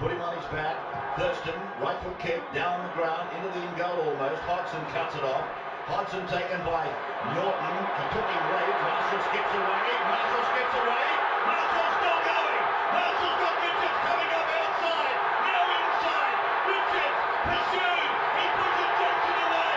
put him on his back. Thurston, right foot kick, down the ground, into the in goal almost. Hodgson cuts it off. Hodgson taken by Norton. He took him late. Marshall skips away. Marshall's still going. Marshall's got Richards coming up outside. Now inside. Richards pursued. He puts it Johnson away.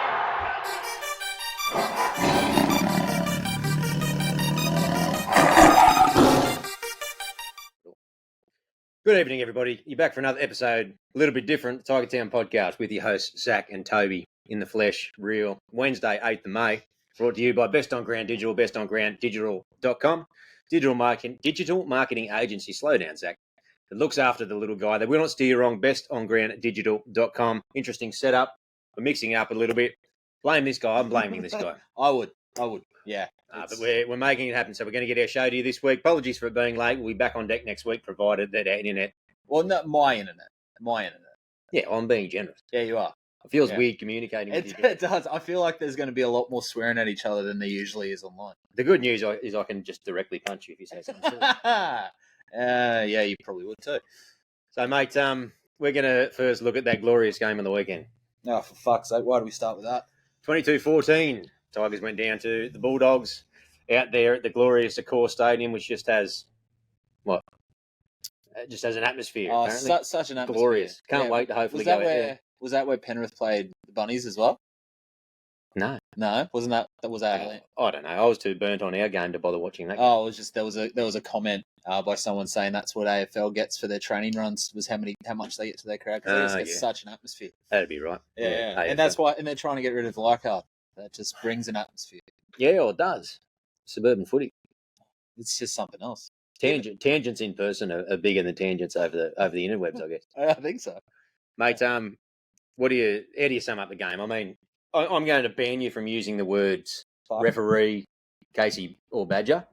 Good evening, everybody. You're back for another episode, a little bit different, the Tiger Town podcast with your hosts, Zac and Toby, in the flesh, real, Wednesday, 8th of May, brought to you by Best On Ground Digital, bestongrounddigital.com, digital marketing agency. Slow down, Zac. It looks after the little guy. They will not steer you wrong, bestongrounddigital.com. Interesting setup. We're mixing it up a little bit. Blame this guy. I'm blaming this guy. I would. Yeah. But we're making it happen. So we're going to get our show to you this week. Apologies for it being late. We'll be back on deck next week, provided that our internet. Well, not my internet. Yeah, I'm being generous. Yeah, you are. It feels weird communicating with you. It does. I feel like there's going to be a lot more swearing at each other than there usually is online. The good news is I can just directly punch you if you say something silly. Yeah, you probably would too. So, mate, we're going to first look at that glorious game on the weekend. Oh, for fuck's sake, why do we start with that? 22-14. Tigers went down to the Bulldogs out there at the glorious Accor Stadium, which just has, what? It just has an atmosphere. Oh, apparently. such an atmosphere. Glorious. Can't wait to hopefully go out there. Was that where Penrith played the Bunnies as well? No. No? Wasn't that was that? I don't know. I was too burnt on our game to bother watching that game. Oh, it was just there was a comment by someone saying that's what AFL gets for their training runs was how much they get to their crowd because it's such an atmosphere. That'd be right. Yeah. And that's why, and they're trying to get rid of Leichhardt. That just brings an atmosphere. Yeah, or it does. Suburban footy. It's just something else. Tangents in person are bigger than tangents over the interwebs, I guess. I think so. Mate, how do you sum up the game? I mean, I'm going to ban you from using the words referee, Casey, or Badger,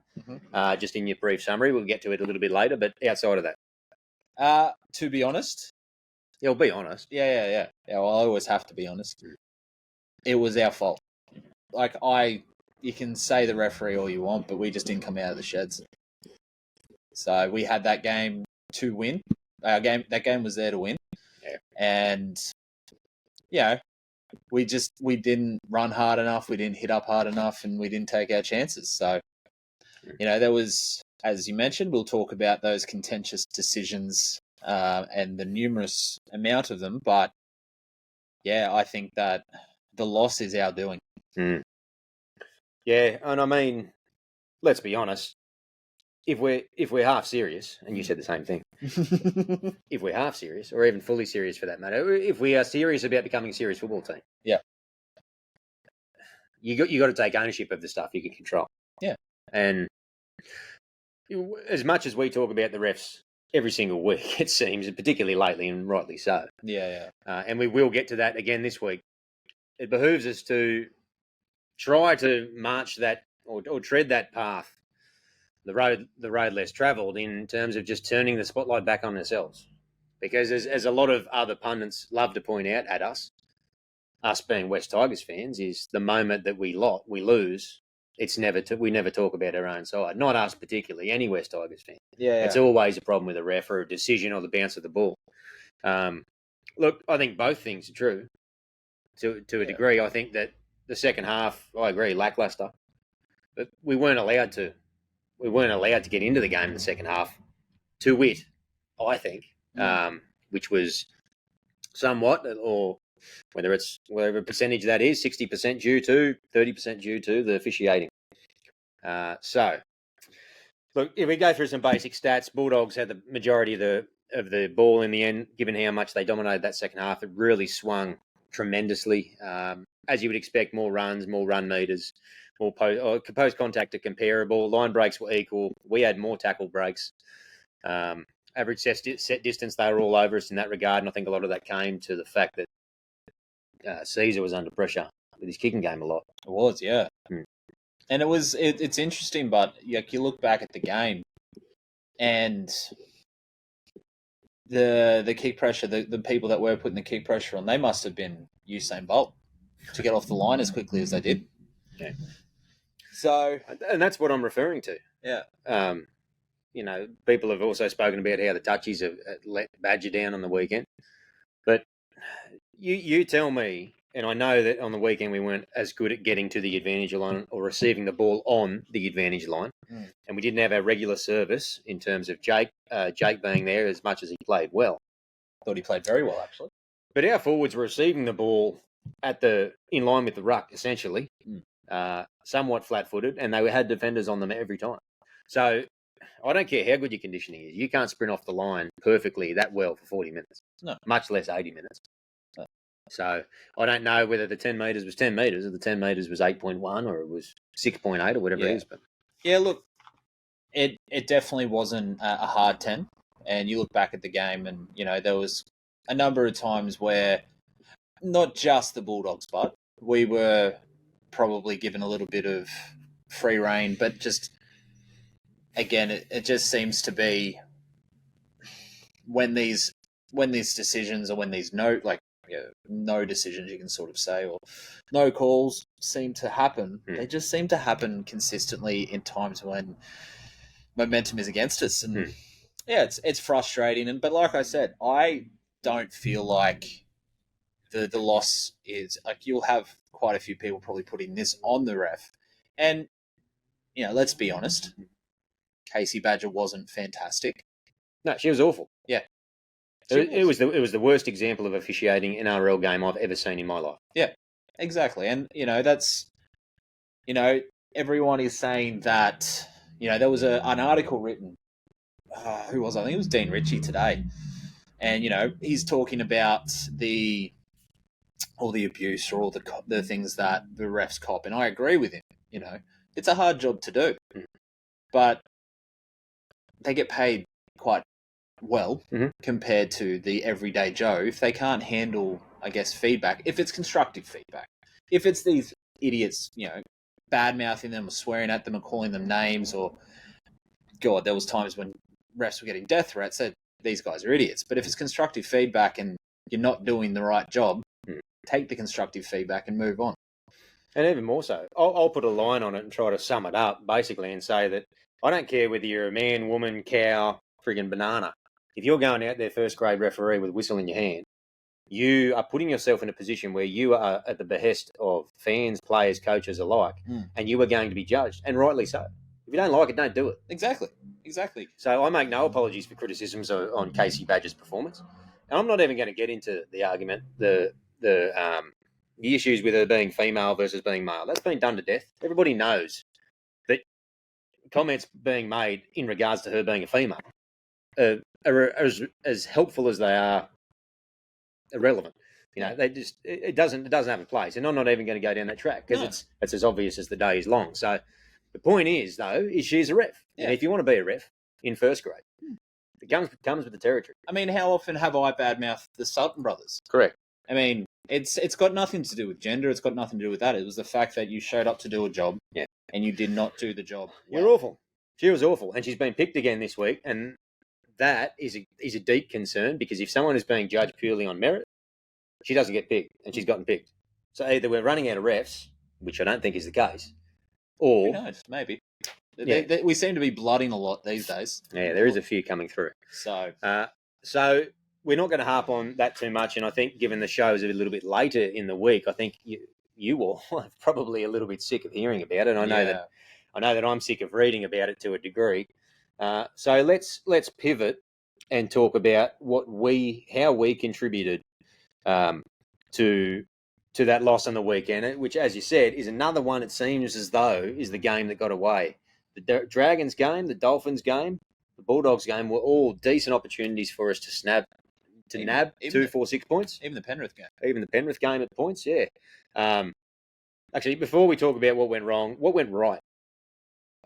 just in your brief summary. We'll get to it a little bit later, but outside of that. To be honest. Yeah, well, be honest. Yeah, well, I always have to be honest. It was our fault. You can say the referee all you want, but we just didn't come out of the sheds. So we had that game to win. That game was there to win. Yeah. And we didn't run hard enough, we didn't hit up hard enough, and we didn't take our chances. So, there was, as you mentioned, we'll talk about those contentious decisions and the numerous amount of them. But I think that the loss is our doing. Mm. Yeah, and I mean, let's be honest. If we're half serious, and you said the same thing, if we're half serious, or even fully serious for that matter, if we are serious about becoming a serious football team, you got to take ownership of the stuff you can control. Yeah, and as much as we talk about the refs every single week, it seems, particularly lately, and rightly so. Yeah. And we will get to that again this week. It behooves us to try to march that or tread that path, the road less travelled, in terms of just turning the spotlight back on ourselves. Because as a lot of other pundits love to point out at us being West Tigers fans, is the moment that we lose, we never talk about our own side. Not us particularly, any West Tigers fan. Yeah. It's always a problem with a ref or a decision or the bounce of the ball. Look, I think both things are true to a degree. I think that the second half, I agree, lackluster. But we weren't allowed to get into the game in the second half to wit, I think, which was somewhat, or whatever percentage that is, 60% due to, 30% due to the officiating. So, look, if we go through some basic stats, Bulldogs had the majority of the ball in the end, given how much they dominated that second half. It really swung tremendously. As you would expect, more runs, more run meters, more post contact are comparable. Line breaks were equal. We had more tackle breaks. Average set distance, they were all over us in that regard, and I think a lot of that came to the fact that Caesar was under pressure with his kicking game a lot. It was, yeah. And it's interesting, but you look back at the game and the kick pressure, the people that were putting the kick pressure on, they must have been Usain Bolt to get off the line as quickly as they did. Yeah. So, and that's what I'm referring to. Yeah. people have also spoken about how the touchies have let Badger down on the weekend. But you tell me, and I know that on the weekend we weren't as good at getting to the advantage line or receiving the ball on the advantage line, and we didn't have our regular service in terms of Jake being there as much as he played well. Thought he played very well, actually. But our forwards were receiving the ball in line with the ruck, essentially, somewhat flat-footed, and they had defenders on them every time. So I don't care how good your conditioning is. You can't sprint off the line perfectly that well for 40 minutes, much less 80 minutes. No. So I don't know whether the 10 metres was 10 metres or the 10 metres was 8.1 or it was 6.8 or whatever it is. But yeah, look, it definitely wasn't a hard 10. And you look back at the game and, there was a number of times where not just the Bulldogs, but we were probably given a little bit of free rein, but just, again, it just seems to be when these decisions or when these no decisions, you can sort of say, or no calls seem to happen, they just seem to happen consistently in times when momentum is against us. And yeah, it's frustrating. But like I said, I don't feel like the loss is like, you'll have quite a few people probably putting this on the ref. And, let's be honest, Casey Badger wasn't fantastic. No, she was awful. Yeah. It was the worst example of officiating in an NRL game I've ever seen in my life. Yeah, exactly. And, that's, everyone is saying that, there was an article written, who was it? I think it was Dean Ritchie today. And, he's talking about all the abuse or all the things that the refs cop. And I agree with him. It's a hard job to do. But they get paid quite well compared to the everyday Joe. If they can't handle, I guess, feedback, if it's constructive feedback, if it's these idiots, bad-mouthing them or swearing at them or calling them names, or, God, there was times when refs were getting death threats, said these guys are idiots. But if it's constructive feedback and you're not doing the right job, take the constructive feedback and move on. And even more so, I'll put a line on it and try to sum it up, basically, and say that I don't care whether you're a man, woman, cow, friggin' banana. If you're going out there first-grade referee with a whistle in your hand, you are putting yourself in a position where you are at the behest of fans, players, coaches alike, and you are going to be judged, and rightly so. If you don't like it, don't do it. Exactly. So I make no apologies for criticisms on Casey Badger's performance. And I'm not even going to get into the argument, the issues with her being female versus being male. That's been done to death. Everybody knows that comments being made in regards to her being a female are as helpful as they are irrelevant. It doesn't have a place. And I'm not even going to go down that track because it's as obvious as the day is long. So the point is, though, she's a ref. Yeah. And if you want to be a ref in first grade, it comes with the territory. I mean, how often have I badmouthed the Sutton brothers? Correct. I mean, it's got nothing to do with gender. It's got nothing to do with that. It was the fact that you showed up to do a job and you did not do the job. You're awful. She was awful. And she's been picked again this week. And that is a deep concern, because if someone is being judged purely on merit, she doesn't get picked, and she's gotten picked. So either we're running out of refs, which I don't think is the case, or... Who knows? Maybe. Yeah. We seem to be blooding a lot these days. Yeah, there is a few coming through. So we're not going to harp on that too much, and I think given the show is a little bit later in the week, I think you all are probably a little bit sick of hearing about it. I know that I'm sick of reading about it to a degree. So let's pivot and talk about how we contributed to that loss on the weekend, which, as you said, is another one. It seems as though is the game that got away. The Dragons game, the Dolphins game, the Bulldogs game were all decent opportunities for us to nab 2, 4, 6 points. Even the Penrith game. Even the Penrith game at points, yeah. Actually, before we talk about what went wrong, what went right?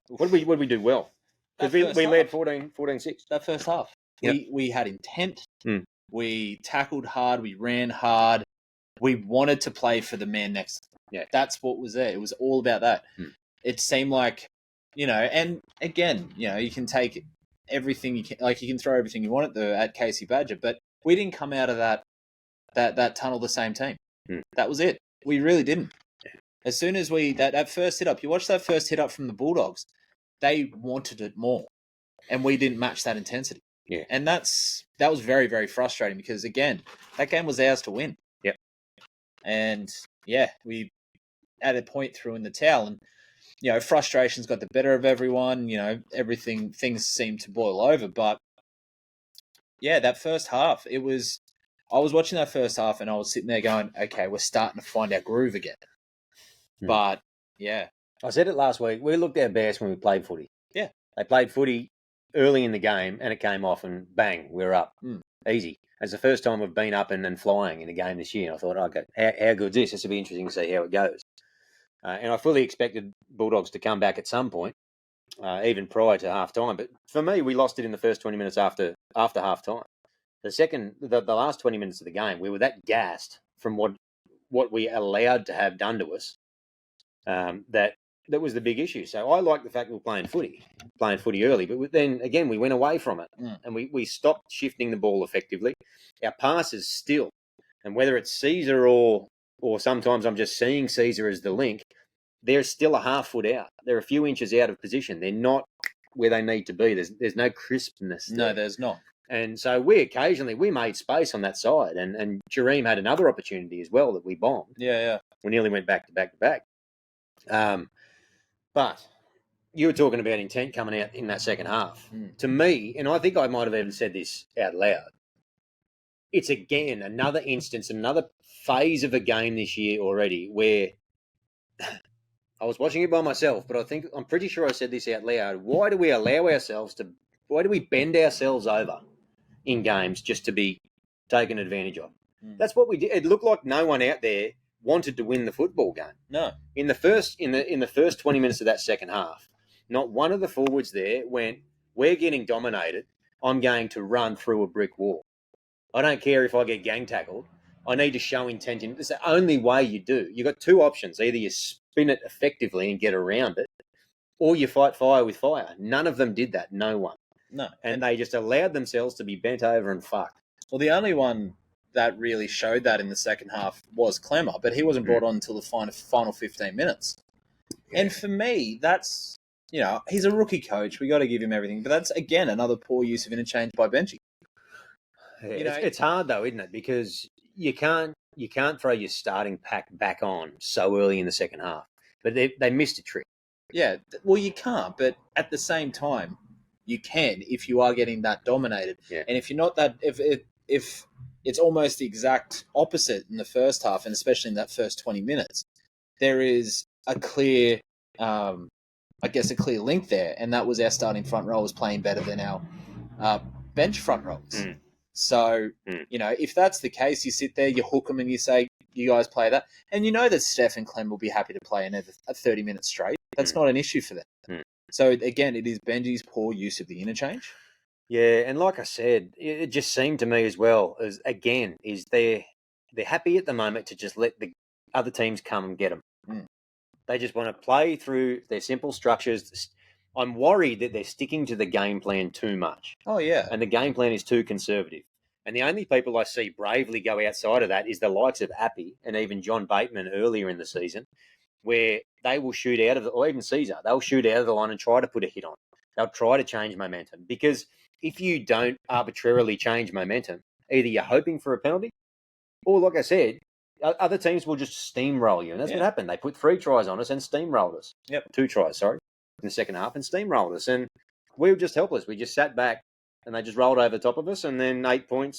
What did we do well? Because we led 14-6. That first half. Yep. We had intent. We tackled hard. We ran hard. We wanted to play for the man next to them. Yeah. That's what was there. It was all about that. It seemed like, and again, you can take everything you can throw everything you want at Casey Badger, but we didn't come out of that tunnel the same team. That was it. We really didn't. As soon as that first hit up, you watch that first hit up from the Bulldogs, they wanted it more. and we didn't match that intensity. Yeah. And that was very, very frustrating because, again, that game was ours to win. Yep. And, yeah, we, at a point, threw in the towel. And, frustrations got the better of everyone. Things seemed to boil over. But, yeah, that first half, I was watching that first half and I was sitting there going, okay, we're starting to find our groove again. But, yeah. I said it last week. We looked our best when we played footy. Yeah. They played footy early in the game and it came off and bang, we're up. Easy. It's the first time we've been up and flying in a game this year. And I thought, okay, how good's this? This will be interesting to see how it goes. And I fully expected Bulldogs to come back at some point, even prior to half-time. But for me, we lost it in the first 20 minutes after half-time. The last 20 minutes of the game, we were that gassed from what we allowed to have done to us that was the big issue. So I like the fact we were playing footy early, but then again we went away from it and we stopped shifting the ball effectively. Our passes still, and whether it's Caesar or sometimes I'm just seeing Caesar as the link, they're still a half foot out. They're a few inches out of position. They're not where they need to be. There's no crispness there. No, there's not. And so we made space on that side, and Jareem had another opportunity as well that we bombed. Yeah. We nearly went back to back. But you were talking about intent coming out in that second half. To me, and I think I might have even said this out loud, it's again another instance, another phase of a game this year already where I was watching it by myself, but I'm pretty sure I said this out loud. Why do we bend ourselves over in games just to be taken advantage of? That's what we did. It looked like no one out there wanted to win the football game. No. In the first 20 minutes of that second half, not one of the forwards there went, we're getting dominated, I'm going to run through a brick wall. I don't care if I get gang tackled. I need to show intent. It's the only way you do. You've got two options. Either you spin it effectively and get around it, or you fight fire with fire. None of them did that. No one. No. And they just allowed themselves to be bent over and fucked. Well, the only one that really showed that in the second half was Clemmer, but he wasn't brought on until the final 15 minutes. Yeah. And for me, that's, he's a rookie coach. We got to give him everything. But that's, again, another poor use of interchange by Benji. Yeah, it's hard, though, isn't it? Because you can't throw your starting pack back on so early in the second half. But they missed a trick. Yeah, well, you can't. But at the same time, you can if you are getting that dominated. Yeah. And if you're not that... If it's almost the exact opposite in the first half, and especially in that first 20 minutes, there is a clear, link there, and that was our starting front row was playing better than our bench front rows. So, if that's the case, you sit there, you hook them, and you say, you guys play that, and you know that Steph and Clem will be happy to play another 30 minutes straight. That's not an issue for them. So, again, it is Benji's poor use of the interchange. Yeah, and like I said, it just seemed to me as well as they're happy at the moment to just let the other teams come and get them. They just want to play through their simple structures. I'm worried that they're sticking to the game plan too much. Oh yeah, and the game plan is too conservative. And the only people I see bravely go outside of that is the likes of Appy and even John Bateman earlier in the season, where they will shoot out of or even Caesar, they'll shoot out of the line and try to put a hit on. They'll try to change momentum because if you don't arbitrarily change momentum, either you're hoping for a penalty or, like I said, other teams will just steamroll you. And that's what happened. They put 3 tries on us and steamrolled us. 2 tries, in the second half and steamrolled us. And we were just helpless. We just sat back and they just rolled over the top of us and then 8-point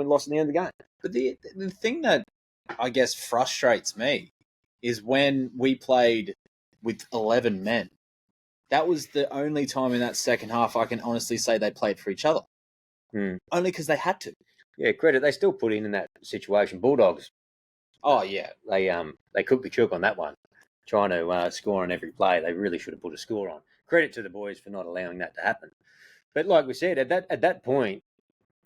loss at the end of the game. But the thing that I guess frustrates me is when we played with 11 men. That was the only time in that second half I can honestly say they played for each other. Only because they had to. Yeah, credit. They still put in that situation. Bulldogs. Oh, yeah. They cooked the chook on that one, trying to score on every play. They really should have put a score on. Credit to the boys for not allowing that to happen. But like we said, at that point,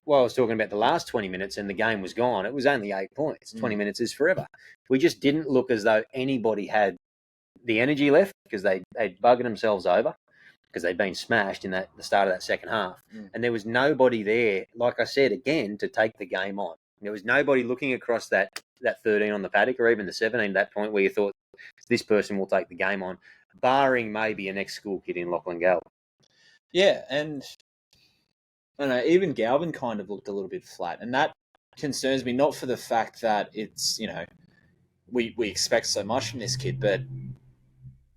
while I was talking about the last 20 minutes and the game was gone, it was only 8 points. 20 minutes is forever. We just didn't look as though anybody had the energy left because they'd buggered themselves over because they'd been smashed in the start of that second half. And there was nobody there, like I said, again, to take the game on. There was nobody looking across that 13 on the paddock or even the 17 at that point where you thought this person will take the game on, barring maybe an ex-school kid in Lachlan Gale. Yeah, and I don't know, even Galvin kind of looked a little bit flat, and that concerns me, not for the fact that it's, we expect so much from this kid, but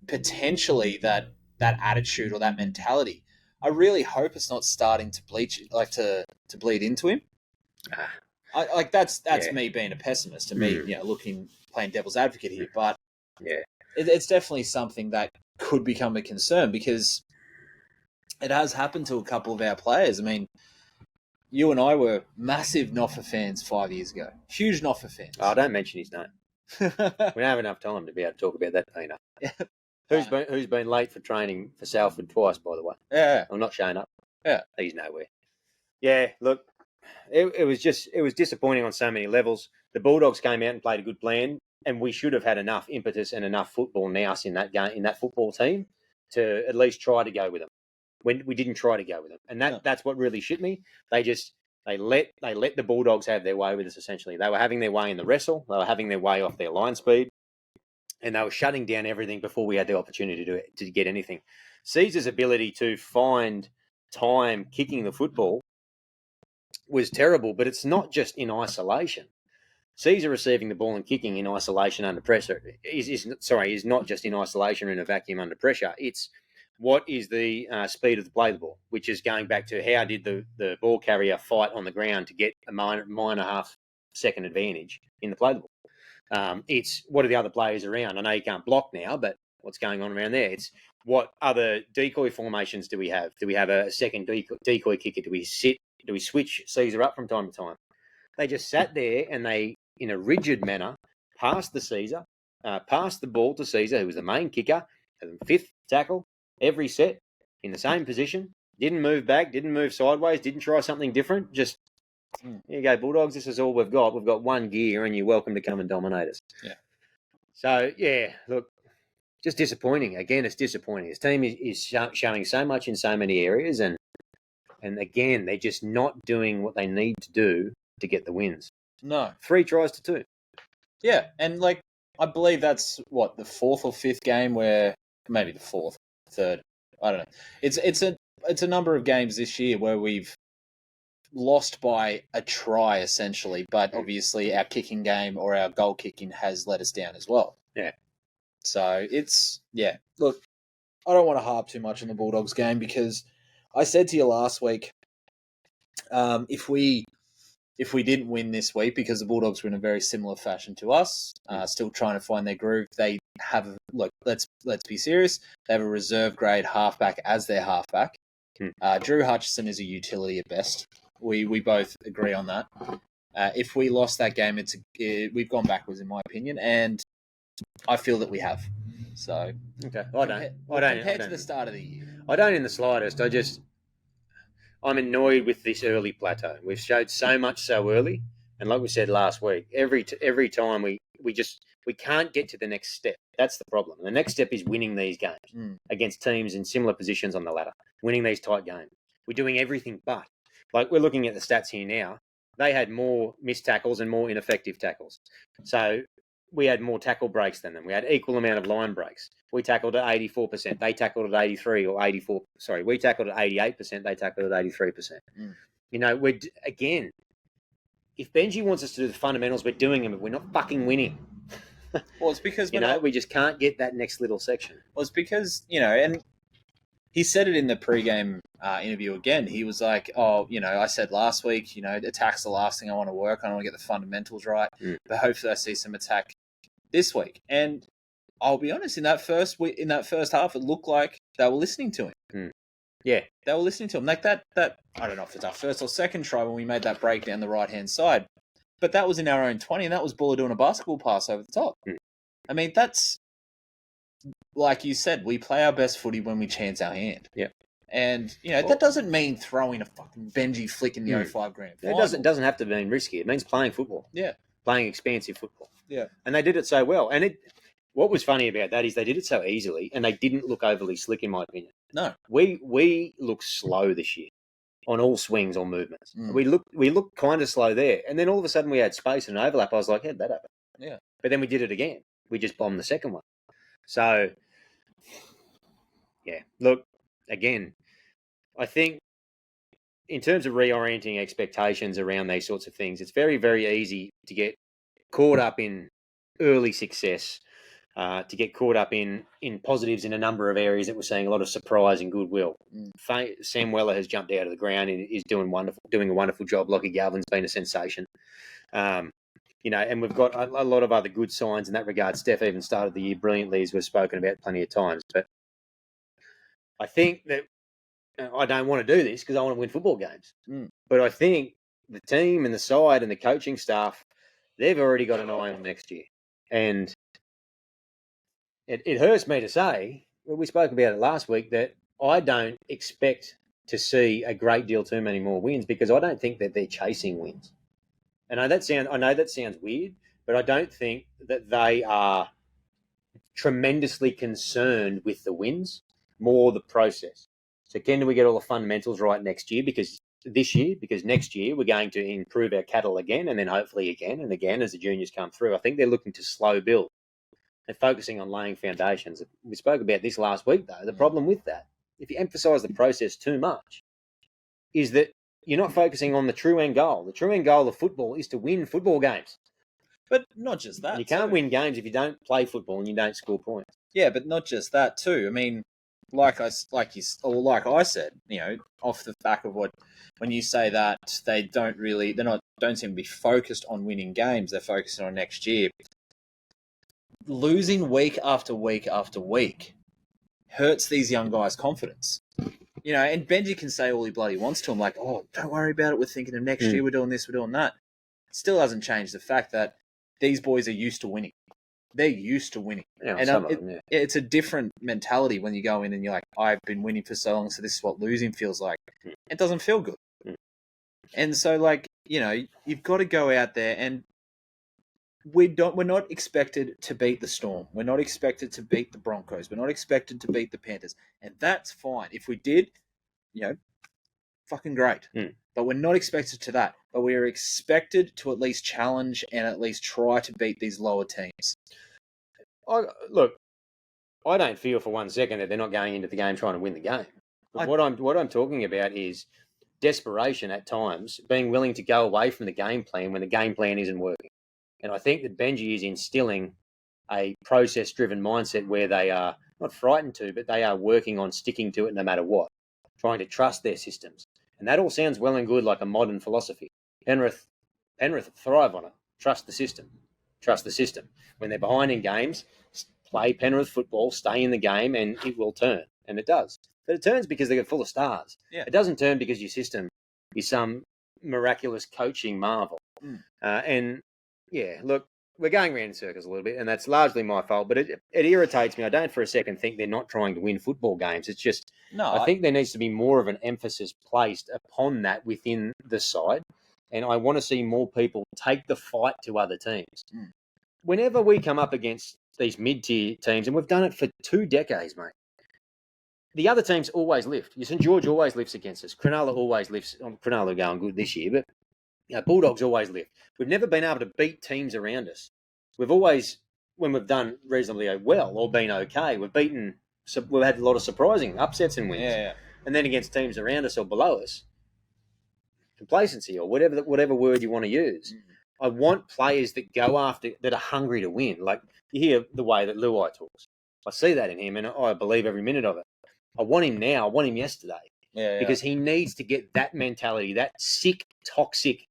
potentially that attitude or that mentality. I really hope it's not starting to bleach, like to bleed into him. That's me being a pessimist and me, playing devil's advocate here, but it's definitely something that could become a concern because it has happened to a couple of our players. I mean, you and I were massive Noffa fans 5 years ago. Huge Noffa fans. Oh, don't mention his name. We don't have enough time to be able to talk about that peanut. Who's been late for training for Salford twice, by the way? Yeah. I'm not showing up. Yeah. He's nowhere. Yeah, look, it was disappointing on so many levels. The Bulldogs came out and played a good plan, and we should have had enough impetus and enough football nous in that game, in that football team, to at least try to go with them. When we didn't try to go with them, and that's what really shit me. They let the Bulldogs have their way with us. Essentially, they were having their way in the wrestle. They were having their way off their line speed, and they were shutting down everything before we had the opportunity to get anything. Caesar's ability to find time kicking the football was terrible, but it's not just in isolation. Caesar receiving the ball and kicking in isolation under pressure is not just in isolation or in a vacuum under pressure. It's what is the speed of the play of the ball, which is going back to how did the ball carrier fight on the ground to get a minor half second advantage in the play of the ball. It's what are the other players around? I know you can't block now, but what's going on around there? It's what other decoy formations do we have? Do we have a second decoy kicker? Do we switch Caesar up from time to time? They just sat there and they, in a rigid manner, passed the ball to Caesar, who was the main kicker, fifth tackle, every set in the same position, didn't move back, didn't move sideways, didn't try something different, just, here you go, Bulldogs, this is all we've got. We've got one gear and you're welcome to come and dominate us. Yeah. So, yeah, look, just disappointing. Again, it's disappointing. This team is showing so much in so many areas, and again, they're just not doing what they need to do to get the wins. No. 3 tries to 2. Yeah, and I believe that's the 4th or 5th game where, maybe the 4th, 3rd, I don't know. It's a number of games this year where we've lost by a try essentially, but obviously our kicking game or our goal kicking has let us down as well. Yeah. So look, I don't want to harp too much on the Bulldogs game because I said to you last week, if we didn't win this week, because the Bulldogs were in a very similar fashion to us, still trying to find their groove, they have let's be serious. They have a reserve grade halfback as their halfback. Drew Hutchison is a utility at best. We both agree on that. If we lost that game, we've gone backwards in my opinion, and I feel that we have. So okay, compared to the start of the year, I don't in the slightest. I'm annoyed with this early plateau. We've showed so much so early, and like we said last week, every time we can't get to the next step. That's the problem. The next step is winning these games against teams in similar positions on the ladder, winning these tight games. We're doing everything but. We're looking at the stats here now. They had more missed tackles and more ineffective tackles. So we had more tackle breaks than them. We had equal amount of line breaks. We tackled at 84%. They tackled at 83 or 84. Sorry, we tackled at 88%. They tackled at 83%. We're again. If Benji wants us to do the fundamentals, we're doing them, but we're not fucking winning. Well, it's because we just can't get that next little section. Well, it's because and he said it in the pre-game interview again. He was like, I said last week, attack's the last thing I want to work on. I want to get the fundamentals right. But hopefully I see some attack this week. And I'll be honest, in that first half, it looked like they were listening to him. Yeah. They were listening to him. Like that, I don't know if it's our first or second try when we made that break down the right-hand side. But that was in our own 20, and that was Buller doing a basketball pass over the top. I mean, that's, like you said, we play our best footy when we chance our hand. Yeah. And, that doesn't mean throwing a fucking Benji flick in the 05 grand final. It doesn't have to be risky. It means playing football. Yeah. Playing expansive football. Yeah. And they did it so well. And what was funny about that is they did it so easily, and they didn't look overly slick, in my opinion. No. We look slow this year on all swings or movements. We looked kind of slow there. And then all of a sudden we had space and overlap. I was like, how'd that happen? Yeah. But then we did it again. We just bombed the second one. So, yeah, look, again, I think in terms of reorienting expectations around these sorts of things, it's very, very easy to get caught up in early success, to get caught up in positives in a number of areas that we're seeing a lot of surprise and goodwill. Sam Weller has jumped out of the ground and is doing a wonderful job. Lockie Galvin's been a sensation. And we've got a lot of other good signs in that regard. Steph even started the year brilliantly, as we've spoken about plenty of times. But I think that I don't want to do this because I want to win football games. But I think the team and the side and the coaching staff, they've already got an eye on next year. And it hurts me to say, we spoke about it last week, that I don't expect to see a great deal too many more wins because I don't think that they're chasing wins. And I know that sounds weird, but I don't think that they are tremendously concerned with the wins, more the process. So do we get all the fundamentals right next year? Because next year we're going to improve our cattle again, and then hopefully again and again as the juniors come through. I think they're looking to slow build. They're focusing on laying foundations. We spoke about this last week, though. The problem with that, if you emphasise the process too much, is that you're not focusing on the true end goal. The true end goal of football is to win football games. But not just that. And you can't win games if you don't play football and you don't score points. Yeah, but not just that too. I mean, like I said, off the back of when you say that they don't seem to be focused on winning games. They're focusing on next year. Losing week after week after week hurts these young guys' confidence. And Benji can say all he bloody wants to him, like, oh, don't worry about it. We're thinking of next year. We're doing this. We're doing that. It still hasn't changed the fact that these boys are used to winning. They're used to winning. Yeah, and it's a different mentality when you go in and you're like, I've been winning for so long, so this is what losing feels like. It doesn't feel good. And so, you've got to go out there and we're not expected to beat the Storm. We're not expected to beat the Broncos. We're not expected to beat the Panthers. And that's fine. If we did, fucking great. But we're not expected to that. But we're expected to at least challenge and at least try to beat these lower teams. Look, I don't feel for 1 second that they're not going into the game trying to win the game. But what I'm talking about is desperation at times, being willing to go away from the game plan when the game plan isn't working. And I think that Benji is instilling a process-driven mindset where they are not frightened to, but they are working on sticking to it no matter what, trying to trust their systems. And that all sounds well and good like a modern philosophy. Penrith thrive on it. Trust the system. Trust the system. When they're behind in games, play Penrith football, stay in the game, and it will turn. And it does. But it turns because they get full of stars. Yeah. It doesn't turn because your system is some miraculous coaching marvel. Look, we're going around in circles a little bit, and that's largely my fault, but it irritates me. I don't for a second think they're not trying to win football games. It's just, I think there needs to be more of an emphasis placed upon that within the side, and I want to see more people take the fight to other teams. Whenever we come up against these mid-tier teams, and we've done it for 2 decades, mate, the other teams always lift. St George always lifts against us. Cronulla always lifts. Cronulla are going good this year, but Bulldogs always lift. We've never been able to beat teams around us. We've always, when we've done reasonably well or been okay, we've had a lot of surprising upsets and wins. Yeah. And then against teams around us or below us, complacency or whatever word you want to use. I want players that go after, that are hungry to win. Like, you hear the way that Luai talks. I see that in him, and I believe every minute of it. I want him now. I want him yesterday. Because he needs to get that mentality, that sick, toxic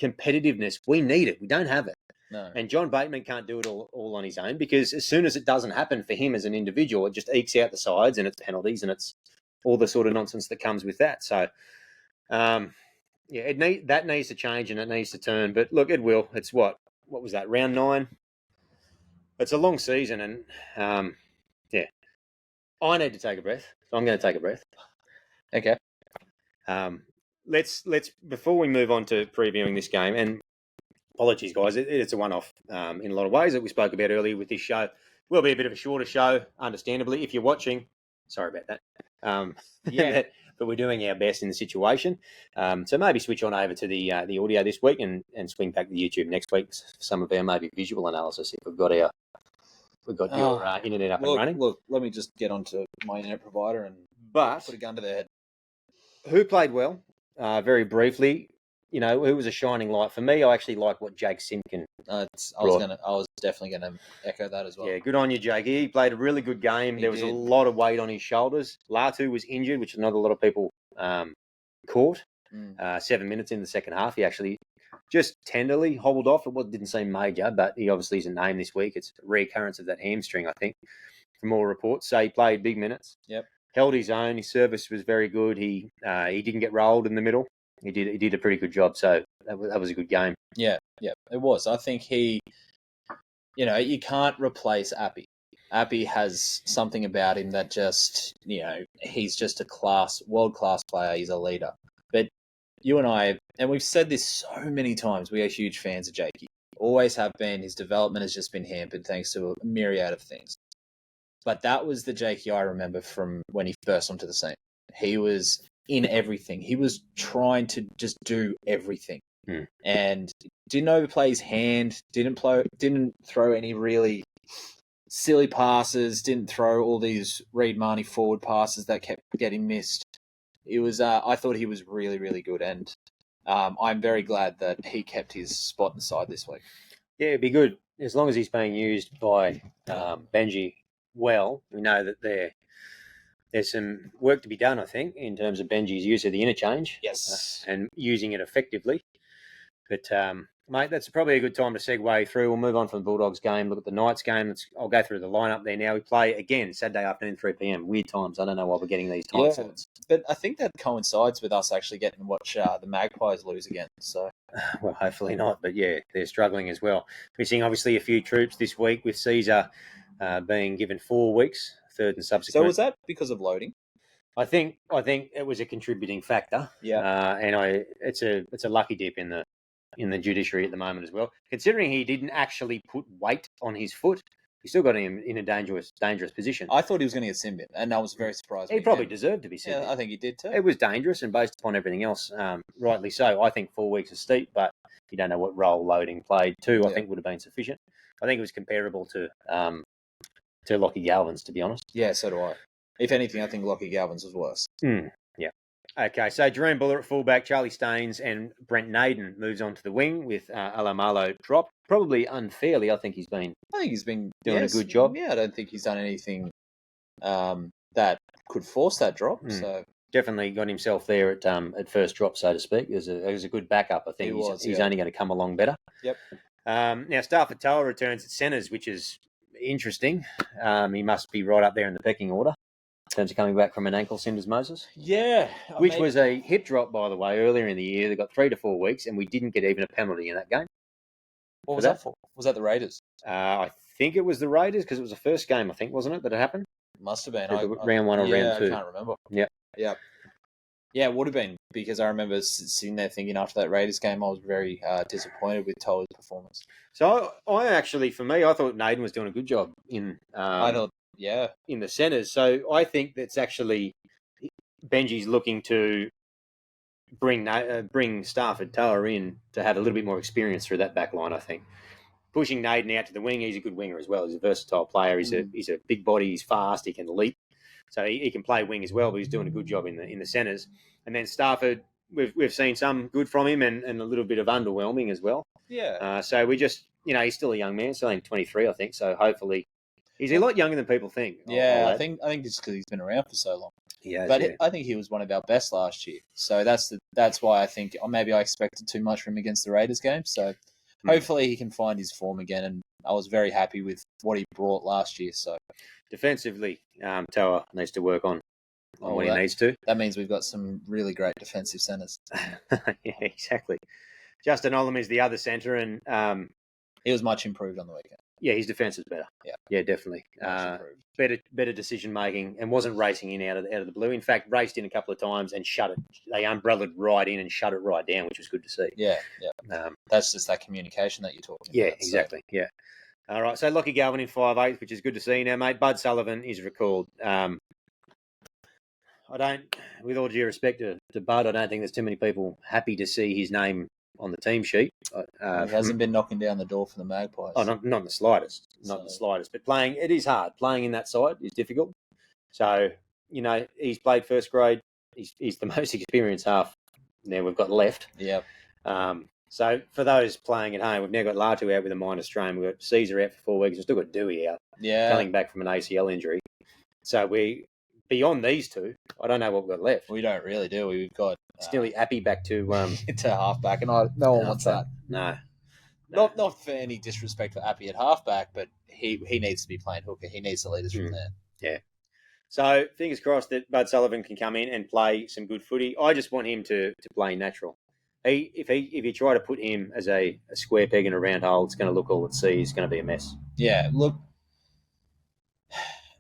competitiveness. We need it. We don't have it. No. And John Bateman can't do it all on his own, because as soon as it doesn't happen for him as an individual, it just ekes out the sides and it's penalties and it's all the sort of nonsense that comes with that. So, that needs to change and it needs to turn. But look, it will. It's what was that, round 9? It's a long season, and I need to take a breath. So I'm going to take a breath. Okay. Let's before we move on to previewing this game, and apologies, guys, it's a one-off in a lot of ways that we spoke about earlier with this show. Will be a bit of a shorter show, understandably, if you're watching. Sorry about that. But we're doing our best in the situation. So maybe switch on over to the audio this week and swing back to YouTube next week for some of our maybe visual analysis if we've got your internet up and running. Look, let me just get onto my internet provider and put a gun to their head. who played well? Very briefly, who was a shining light for me? I actually like what Jake Simpkin. I was definitely gonna echo that as well. Yeah, good on you, Jake. He played a really good game. There was a lot of weight on his shoulders. Latu was injured, which not a lot of people caught. 7 minutes in the second half, he actually just tenderly hobbled off. It didn't seem major, but he obviously isn't named this week. It's a reoccurrence of that hamstring, I think, from all reports. So he played big minutes. Yep. Held his own. His service was very good. He didn't get rolled in the middle. He did a pretty good job. So that was a good game. Yeah, it was. I think he, you can't replace Appy. Appy has something about him that just, he's just a world-class player. He's a leader. But you and I, and we've said this so many times, we are huge fans of Jakey. Always have been. His development has just been hampered thanks to a myriad of things. But that was the Jakey I remember from when he first onto the scene. He was in everything. He was trying to just do everything. And didn't overplay his hand, didn't throw any really silly passes, didn't throw all these Reed Marnie forward passes that kept getting missed. It was I thought he was really, really good, and I'm very glad that he kept his spot in the side this week. Yeah, it'd be good as long as he's being used by Benji well. We know that there's some work to be done, I think, in terms of Benji's use of the interchange. Yes. And using it effectively. But, mate, that's probably a good time to segue through. We'll move on from the Bulldogs game, look at the Knights game. I'll go through the lineup there now. We play, again, Saturday afternoon, 3 p.m. Weird times. I don't know why we're getting these time slots. But I think that coincides with us actually getting to watch the Magpies lose again. So, well, hopefully not. But, yeah, they're struggling as well. Missing, obviously, a few troops this week with Caesar being given 4 weeks, third and subsequent. So was that because of loading? I think it was a contributing factor. Yeah. And it's a lucky dip in the judiciary at the moment as well. Considering he didn't actually put weight on his foot, he still got him in a dangerous position. I thought he was going to get sin bin, and I was very surprised. He probably deserved to be sin bin. Yeah, I think he did too. It was dangerous, and based upon everything else, rightly so. I think 4 weeks is steep, but you don't know what role loading played. 2, I think, would have been sufficient. I think it was comparable to Lockie Galvin's, to be honest. Yeah, so do I. If anything, I think Lockie Galvin's was worse. Yeah. Okay, so Jerome Buller at fullback, Charlie Staines and Brent Naden moves on to the wing with Alomalo dropped. Probably unfairly. I think he's been doing a good job. Yeah, I don't think he's done anything that could force that drop. So definitely got himself there at first drop, so to speak. It was a good backup. I think he's only going to come along better. Yep. Now Stafford Tower returns at centres, which is interesting. He must be right up there in the pecking order in terms of coming back from an ankle syndesmosis. Yeah. Which was a hip drop, by the way, earlier in the year. They got 3 to 4 weeks, and we didn't get even a penalty in that game. What was that for? Was that the Raiders? I think it was the Raiders because it was the first game, I think, wasn't it, that it happened? Must have been. Round 1 or round 2. I can't remember. Yeah. Yeah. Yeah, it would have been, because I remember sitting there thinking after that Raiders game, I was very disappointed with Toa's performance. So I actually, for me, I thought Naden was doing a good job in in the centres. So I think that's actually Benji's looking to bring Stafford Tower in to have a little bit more experience through that back line, I think. Pushing Naden out to the wing, he's a good winger as well. He's a versatile player. He's a big body. He's fast. He can leap. So he can play wing as well, but he's doing a good job in the centres. And then Stafford, we've seen some good from him and a little bit of underwhelming as well. Yeah. So we just, he's still a young man, still only 23, I think. So hopefully he's a lot younger than people think. Yeah, I think just because he's been around for so long. Yeah, but I think he was one of our best last year. So that's why I think, or maybe I expected too much from him against the Raiders game. So hopefully he can find his form again. And I was very happy with what he brought last year. So defensively, Toa needs to work on what he needs to. That means we've got some really great defensive centres. Yeah, exactly. Justin Olam is the other centre, and he was much improved on the weekend. Yeah, his defence is better. Yeah, definitely. Better decision making, and wasn't racing in out of the blue. In fact, raced in a couple of times and shut it. They umbrellaed right in and shut it right down, which was good to see. Yeah. That's just that communication that you're talking about. Yeah, exactly. So. Yeah. All right, so Lockie Galvin in 5'8", which is good to see. Now, mate, Bud Sullivan is recalled. With all due respect to Bud, I don't think there's too many people happy to see his name on the team sheet. He hasn't been knocking down the door for the Magpies. Oh, not in the slightest. Not in the slightest. But it is hard. Playing in that side is difficult. So, he's played first grade he's the most experienced half now we've got left. Yeah. So for those playing at home, we've now got Latu out with a minor strain. We've got Caesar out for 4 weeks. We've still got Dewey out, coming back from an ACL injury. So beyond these two, I don't know what we've got left. We don't really do. We've got Steely Appy back to to halfback, and no one wants that. No. Not for any disrespect for Appy at halfback, but he needs to be playing hooker. He needs to lead us from there. Yeah. So fingers crossed that Bud Sullivan can come in and play some good footy. I just want him to play natural. If you try to put him as a square peg in a round hole, it's going to look all at sea. It's going to be a mess. Yeah, look,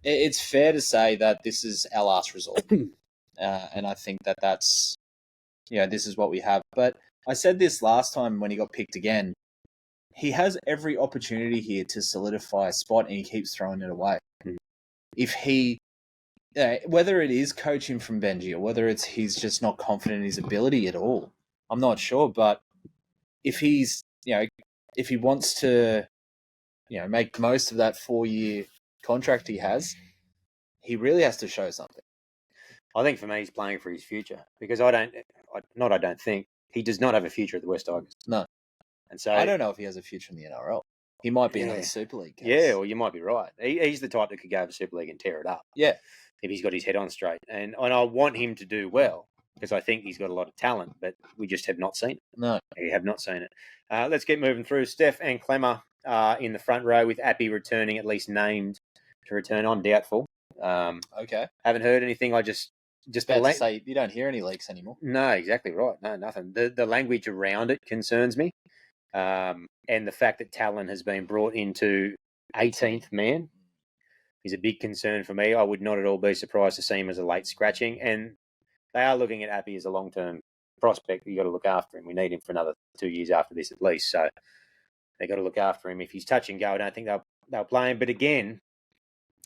it's fair to say that this is our last resort, and I think that's this is what we have. But I said this last time when he got picked again. He has every opportunity here to solidify a spot, and he keeps throwing it away. If he, whether it is coaching from Benji or whether it's he's just not confident in his ability at all, I'm not sure. But if he's, if he wants to, make most of that 4-year contract he has, he really has to show something. I think for me, he's playing for his future because I don't think he does not have a future at the West Tigers. No. And so I don't know if he has a future in the NRL. He might be in the Super League case. Yeah, well, you might be right. He's the type that could go to Super League and tear it up. Yeah. If he's got his head on straight. And I want him to do well because I think he's got a lot of talent, but we just have not seen it. No. We have not seen it. Let's get moving through. Steph and Clemmer in the front row with Appy returning, at least named to return. I'm doubtful. Okay. Haven't heard anything. I just about to say you don't hear any leaks anymore. No, exactly right. No, nothing. The language around it concerns me. And the fact that Talon has been brought into 18th man is a big concern for me. I would not at all be surprised to see him as a late scratching. And they are looking at Appy as a long-term prospect. You've got to look after him. We need him for another 2 years after this at least. So they've got to look after him. If he's touch and go, I don't think they'll play him. But again,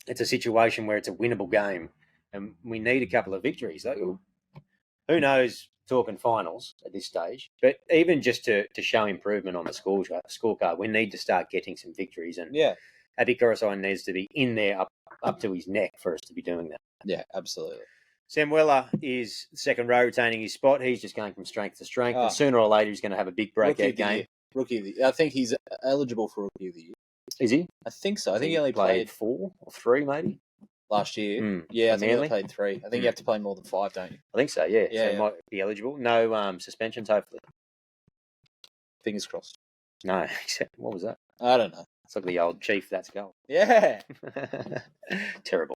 it's a situation where it's a winnable game. And we need a couple of victories. Who knows, talking finals at this stage. But even just to show improvement on the scorecard, we need to start getting some victories. And Abby Coruscant needs to be in there up to his neck for us to be doing that. Yeah, absolutely. Sam Weller is second row, retaining his spot. He's just going from strength to strength. And sooner or later, he's going to have a big breakout game. Rookie of the year. I think he's eligible for Rookie of the Year. Is he? I think so. I think he only played 4 or 3, maybe. Last year. Yeah, I think he only played 3. I think you have to play more than 5, don't you? I think so, yeah. So he might be eligible. No suspensions, hopefully. Fingers crossed. No. What was that? I don't know. It's like the old Chief, that's goal. Yeah. Terrible.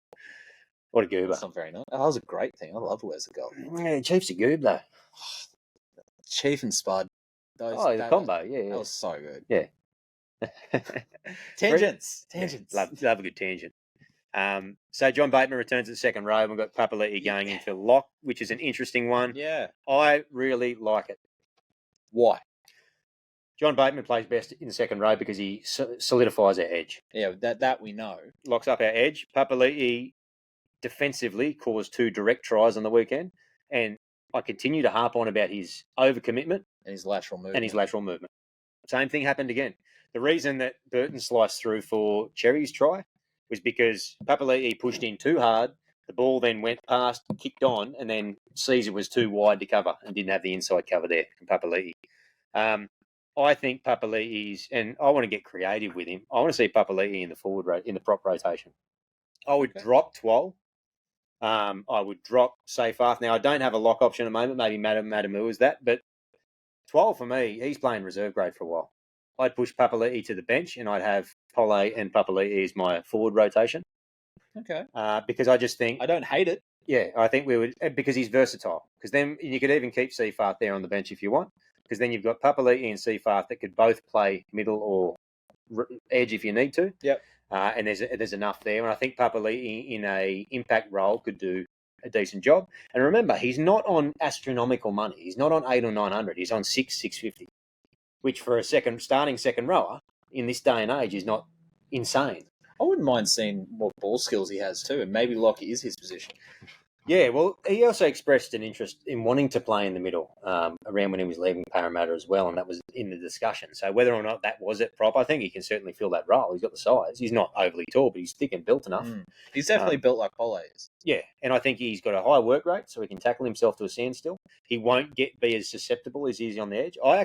What a goober. That's not very nice. That was a great thing. I love Where's the Goal. Yeah, Chief's a goob, though. Chief and Spud. The combo, yeah. That was so good. Yeah. Tangents. Love a good tangent. So John Bateman returns at the second row. We've got Papali'i going into lock, which is an interesting one. Yeah. I really like it. Why? John Bateman plays best in the second row because he solidifies our edge. Yeah, that we know. Locks up our edge. Papali'i defensively caused 2 direct tries on the weekend. And I continue to harp on about his overcommitment. And his lateral movement. Same thing happened again. The reason that Burton sliced through for Cherry's try was because Papali'i pushed in too hard. The ball then went past, kicked on, and then Caesar was too wide to cover and didn't have the inside cover there from Papali'i. I think Papali'i's, and I want to get creative with him. I want to see Papali'i in the prop rotation. I would drop Twal. I would drop Seyfarth. Now, I don't have a lock option at the moment. Maybe Madamu is that. But Twal, for me, he's playing reserve grade for a while. I'd push Papali'i to the bench, and I'd have Pole and Papali'i as my forward rotation. Okay. Because I just think... I don't hate it. Yeah, I think we would... Because he's versatile. Because then you could even keep Seyfarth there on the bench if you want. Because then you've got Papali'i and Seyfarth that could both play middle or edge if you need to. Yep. And there's enough there. And I think Papali'i in a impact role could do a decent job. And remember, he's not on astronomical money. He's not on 800 or 900. He's on 650, which for a starting second rower in this day and age is not insane. I wouldn't mind seeing what ball skills he has too, and maybe lock is his position. Yeah, well, he also expressed an interest in wanting to play in the middle around when he was leaving Parramatta as well, and that was in the discussion. So whether or not that was at prop, I think he can certainly fill that role. He's got the size. He's not overly tall, but he's thick and built enough. He's definitely built like Polo is. Yeah, and I think he's got a high work rate, so he can tackle himself to a standstill. He won't be as susceptible as he is on the edge. I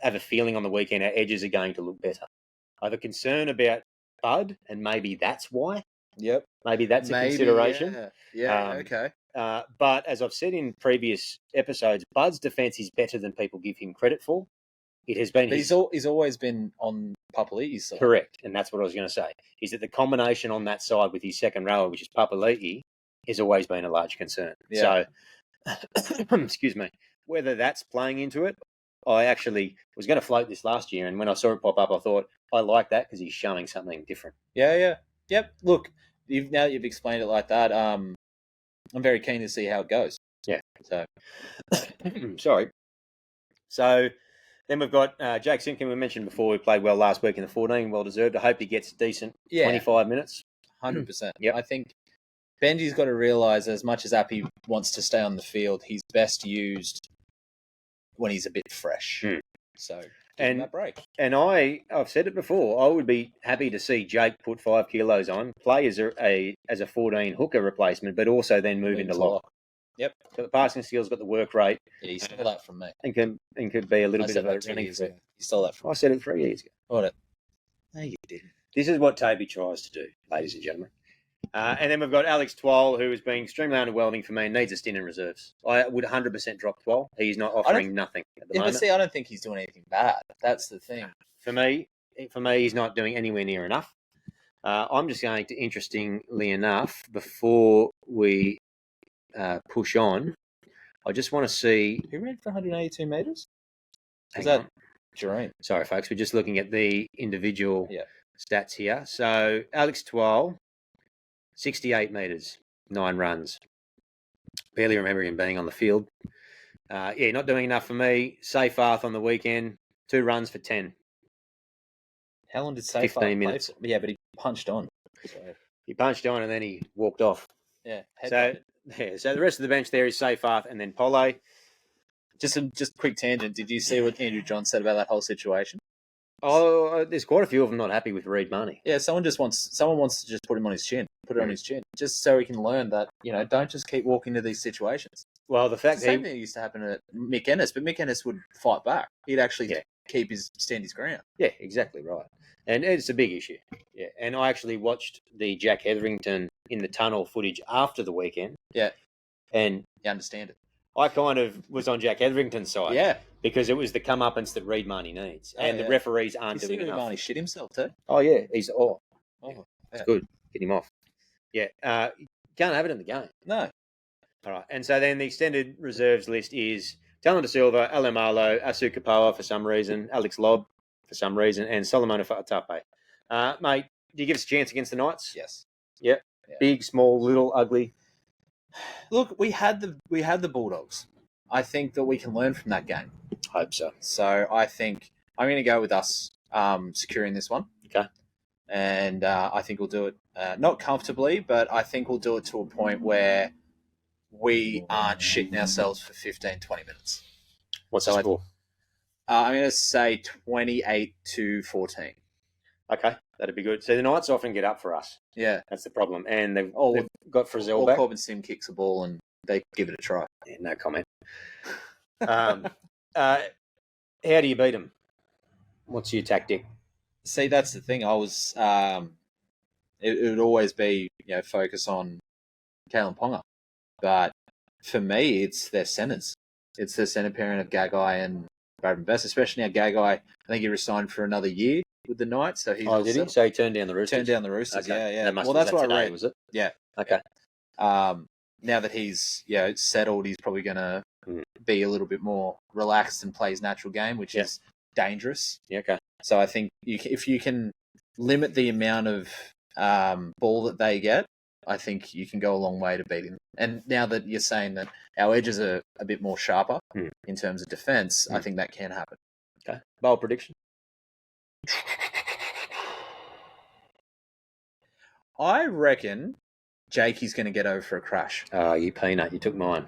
have a feeling on the weekend our edges are going to look better. I have a concern about Bud, and maybe that's why. Yep. Maybe that's a consideration. Yeah, okay. But as I've said in previous episodes, Bud's defence is better than people give him credit for. It has been. But he's always been on Papali'i's side. Correct, and that's what I was going to say. Is that the combination on that side with his second rower, which is Papali'i, has always been a large concern. Yeah. So, excuse me, whether that's playing into it, I actually was going to float this last year, and when I saw it pop up, I thought I like that because he's showing something different. Yeah. Yep. Look, now that you've explained it like that, I'm very keen to see how it goes. Yeah. So, sorry. So then we've got Jake Simpkin, we mentioned before, who played well last week in the 14, well deserved. I hope he gets decent 25 minutes. 100%. Yep. I think Benji's got to realise, as much as Appy wants to stay on the field, he's best used when he's a bit fresh. So give him that break. And I've said it before, I would be happy to see Jake put 5 kilos on, play as a 14 hooker replacement, but also then move into lock. Yep. Got the passing skills, got the work rate. Yeah, you stole that from me. And could be a little bit of a running threat. You stole that from me. I said it 3 years ago. What? No, you didn't. This is what Toby tries to do, ladies and gentlemen. And then we've got Alex Twal, who has been extremely underwhelming for me and needs a stint in reserves. I would 100% drop Twal. He's not offering nothing at the moment. But see, I don't think he's doing anything bad. That's the thing. For me, he's not doing anywhere near enough. I'm just going to, interestingly enough, before we push on, I just want to see... Who ran for 182 metres? Is that Jerome? Sorry, folks. We're just looking at the individual stats here. So, Alex Twal, 68 metres, 9 runs. Barely remember him being on the field. Not doing enough for me. Seyfarth on the weekend, 2 runs for 10. How long did Seyfarth 15 minutes. play for? Yeah, but he punched on. So. He punched on and then he walked off. Yeah. So the rest of the bench there is Seyfarth and then Polo. Just quick tangent. Did you see what Andrew John said about that whole situation? Oh, there's quite a few of them not happy with Reid Marnie. Yeah, someone wants to just put him on his chin, put it on his chin, just so he can learn that, don't just keep walking into these situations. Well, the fact the same thing used to happen to Mick Ennis, but Mick Ennis would fight back. He'd actually stand his ground. Yeah, exactly right. And it's a big issue. Yeah, and I actually watched the Jack Hetherington in the tunnel footage after the weekend. Yeah, and you understand it. I kind of was on Jack Hetherington's side. Yeah. Because it was the comeuppance that Reid Marnie needs. And the referees aren't doing enough. Marnie shit himself too? Oh, yeah. He's it's good. Get him off. Yeah. You can't have it in the game. No. All right. And so then the extended reserves list is Talon De Silva, Alem Arlo, Asu Kapoa for some reason, Alex Lobb for some reason, and Solomon Fa'atape. Mate, do you give us a chance against the Knights? Yes. Yep. Yeah. Big, small, little, ugly. Look, we had the Bulldogs. I think that we can learn from that game. Hope so. So I think I'm going to go with us securing this one. Okay. And I think we'll do it not comfortably, but I think we'll do it to a point where we aren't shitting ourselves for 15, 20 minutes. What's the score? I'm going to say 28-14. Okay, that'd be good. So the Knights often get up for us. Yeah. That's the problem. And they've got Frizzell back. Or Corbin Sim kicks the ball and they give it a try. Yeah, no comment. How do you beat them? What's your tactic? See, that's the thing. I was... it would always be, focus on Kalen Ponga. But for me, it's their centres. It's the centre pairing of Gagai and Bradman Best, especially now Gagai, I think he resigned for another year with the Knights. So did he? So he turned down the Roosters? Okay. Yeah. That's what I read. Was it? Yeah. Okay. Now that he's settled, he's probably going to be a little bit more relaxed and play his natural game, which is dangerous. Yeah, okay. So I think if you can limit the amount of ball that they get, I think you can go a long way to beat him. And now that you're saying that our edges are a bit more sharper in terms of defence, I think that can happen. Okay. Bold prediction? I reckon Jakey's going to get over for a crash. Oh, you peanut. You took mine.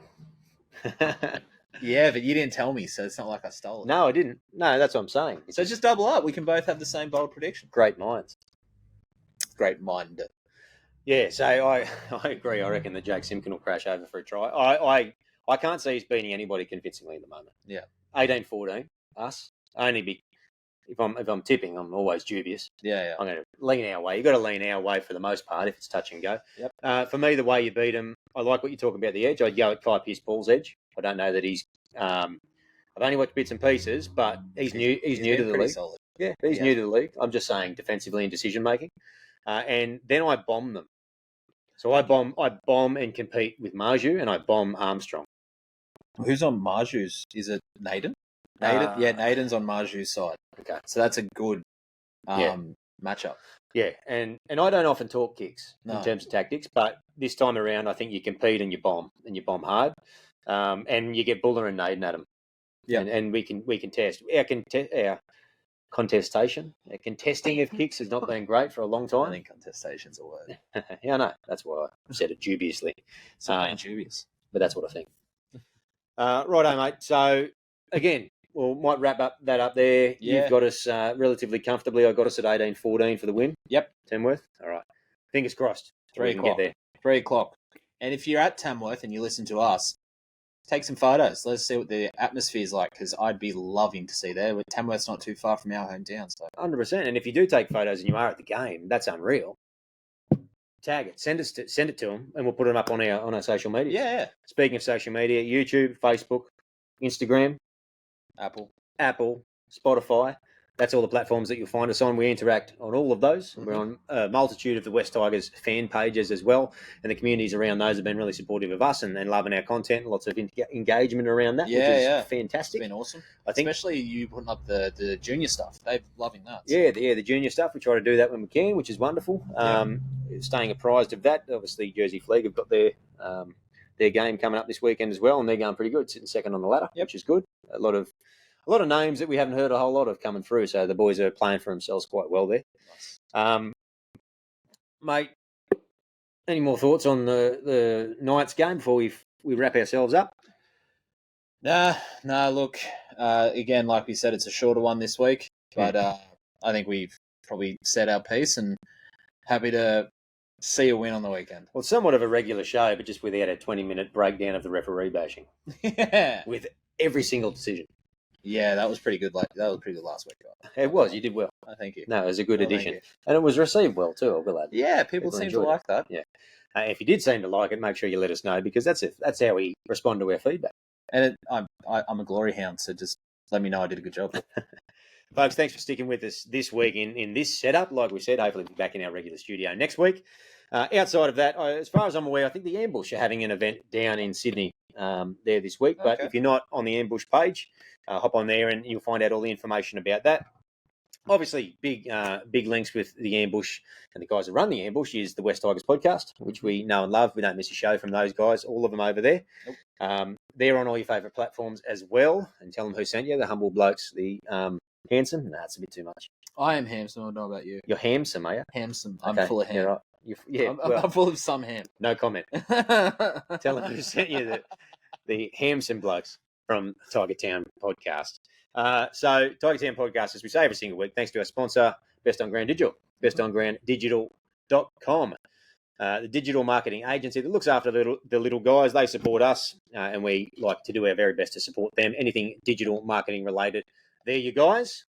Yeah, but you didn't tell me, so it's not like I stole it. No, I didn't. No, that's what I'm saying. So just double up. We can both have the same bold prediction. Great minds. Great mind. Yeah, so I agree. I reckon that Jake Simpkin will crash over for a try. I can't see us beating anybody convincingly at the moment. Yeah. 18-14, us. Only if I'm tipping, I'm always dubious. Yeah. I'm going to lean our way. You've got to lean our way for the most part if it's touch and go. Yep. For me, the way you beat them, I like what you're talking about the edge. I'd go at Kai Pearce-Paul's edge. I don't know that he's. I've only watched bits and pieces, but he's new. He's new to the league. Solid. Yeah, he's new to the league. I'm just saying defensively and decision making, and then I bomb them. So I bomb and compete with Marju, and I bomb Armstrong. Who's on Marju's? Is it Naden? Naden's on Marju's side. Okay, so that's a good matchup. Yeah, and I don't often talk kicks in terms of tactics, but this time around, I think you compete and you bomb hard, and you get Buller and Naden at them. Yeah, and we can test our contestation. Our contesting of kicks has not been great for a long time. I think contestation's a word. Yeah, I know. That's why I said it dubiously. Dubious, but that's what I think. Righto, mate. So again, we might wrap that up there. Yeah. You've got us relatively comfortably. I got us at 18-14 for the win. Yep. Tamworth. All right. Fingers crossed. 3 o'clock. Get there. 3 o'clock. And if you're at Tamworth and you listen to us, take some photos. Let's see what the atmosphere's like, because I'd be loving to see there. Tamworth's not too far from our hometown. So 100%. And if you do take photos and you are at the game, that's unreal. Tag it. Send it to them, and we'll put it up on our social media. Yeah. Speaking of social media, YouTube, Facebook, Instagram, Apple, Spotify. That's all the platforms that you'll find us on. We interact on all of those. Mm-hmm. We're on a multitude of the West Tigers fan pages as well. And the communities around those have been really supportive of us and loving our content. Lots of engagement around that, which is fantastic. It's been awesome. I think, especially you putting up the junior stuff. They're loving that. So. Yeah, the junior stuff. We try to do that when we can, which is wonderful. Staying apprised of that. Obviously, Jersey Flegg have got their game coming up this weekend as well, and they're going pretty good, sitting second on the ladder, which is good. A lot of names that we haven't heard a whole lot of coming through, so the boys are playing for themselves quite well there. Nice. Mate, any more thoughts on the Knights game before we wrap ourselves up? Nah. Look, again, like we said, it's a shorter one this week, but I think we've probably said our piece and happy to see a win on the weekend. Well, it's somewhat of a regular show, but just without a 20-minute breakdown of the referee bashing. Yeah. With every single decision. Yeah, that was pretty good. That was pretty good last week. It was. You did well. Thank you. No, it was a good addition. And it was received well, too, I'll be glad. Yeah, people seem to like that. Yeah. If you did seem to like it, make sure you let us know, because that's how we respond to our feedback. And I'm a glory hound, so just let me know I did a good job. Folks, thanks for sticking with us this week in this setup. Like we said, hopefully we'll be back in our regular studio next week. Outside of that, as far as I'm aware, I think the Ambush are having an event down in Sydney there this week. Okay. But if you're not on the Ambush page, hop on there and you'll find out all the information about that. Obviously, big links with the Ambush and the guys that run the Ambush is the West Tigers podcast, which we know and love. We don't miss a show from those guys, all of them over there. Nope. They're on all your favourite platforms as well. And tell them who sent you, the humble blokes, the handsome. Nah, it's a bit too much. I am handsome. I don't know about you. You're handsome, are you? Handsome. I'm full of ham. Yeah, right. I'm full of some ham. No comment. Tell them who sent you the Hamson blokes from Tiger Town podcast. So Tiger Town podcast, as we say every single week, thanks to our sponsor, Best on Ground Digital, bestongrounddigital.com. The digital marketing agency that looks after the little guys. They support us, and we like to do our very best to support them. Anything digital marketing related. There you guys.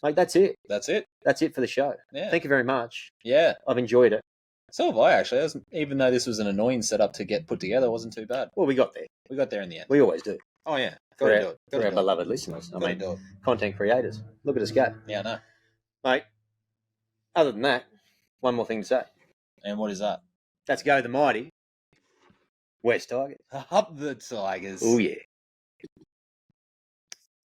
Mate, that's it. That's it. That's it for the show. Yeah. Thank you very much. Yeah. I've enjoyed it. So have I, actually. Even though this was an annoying setup to get put together, it wasn't too bad. Well, we got there. We got there in the end. We always do. Oh, yeah. For our beloved listeners. I mean, content creators. Look at us go. Yeah, I know. Mate, other than that, one more thing to say. And what is that? Let's go the mighty West Tigers. Up the Tigers. Oh, yeah.